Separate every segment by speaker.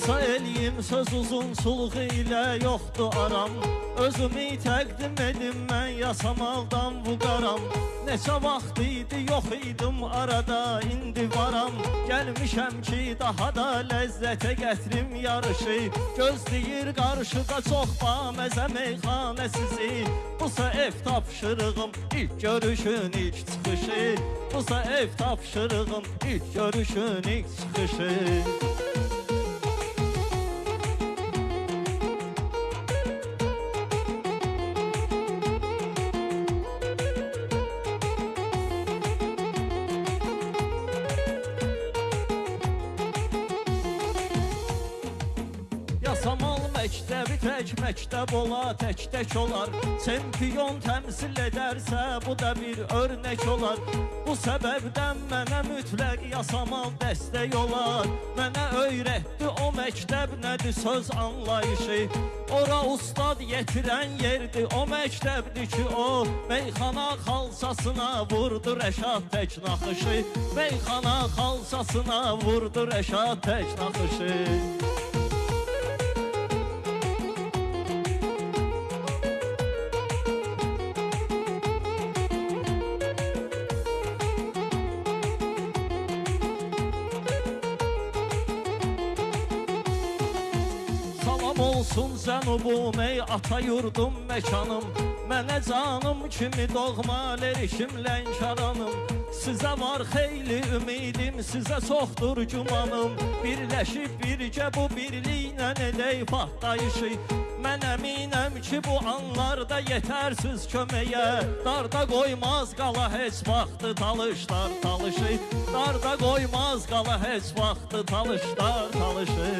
Speaker 1: Qısa eləyim söz uzun sulğu ilə yoxdur aram. Özümü təqdim edim mən yasamaqdan bu qaram. Neçə vaxt idi yox idim arada indi varam. Gəlmişəm ki daha da ləzzətə gətrim yarışı. Gözləyir qarşıda çox baməzə meyxanə sizi. Busa ev tapşırığım ilk görüşün ilk çıxışı. Busa ev tapşırığım ilk görüşün ilk çıxışı. Yasamal məktəbi tək məktəb ola, tək-tək olar. Çempion təmsil edərsə bu da bir örnək olar. Bu səbəbdən mənə mütləq yasamal dəstək olar. Mənə öyrətdi o məktəb nədir söz anlayışı. Ora ustad yetirən yerdir o məktəbdir ki o. Meyxana xalçasına vurdu Rəşad tək naxışı. Meyxana xalçasına vurdu Rəşad tək naxışı. Salam olsun cənubum ey ata yurdum məkanım. Mənə canım kimi doğmalar işim Lənkəranım. Sizə var xeyli ümidim, sizə çoxdur gümanım. Birləşib bircə bu birliklə edək partlayışı. Mən əminəm ki bu anlarda yetərsiz köməyə. Darda qoymaz qala heç vaxtı talışlar talışı. Darda qoymaz qala heç vaxtı talışlar talışı.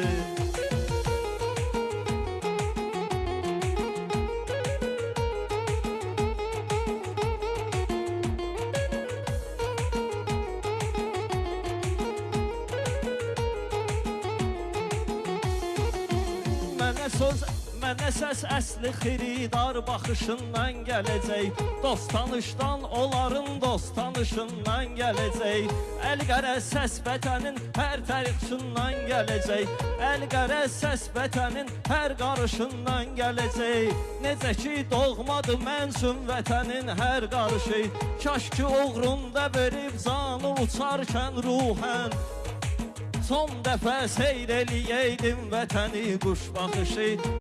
Speaker 1: Mənə səs əsli xiridar baxışından gələcək. Dost tanışdan onların dost tanışından gələcək. Əl-qərəz səs vətənin hər tərixçindən gələcək. Əl-qərəz səs vətənin hər qarışından gələcək. Necə ki doğmadı mənsum vətənin hər qarışı. Kaş ki uğrunda verib canı uçarkən ruhən. Son dəfə seyr eləyəydim vətəni quş baxışı.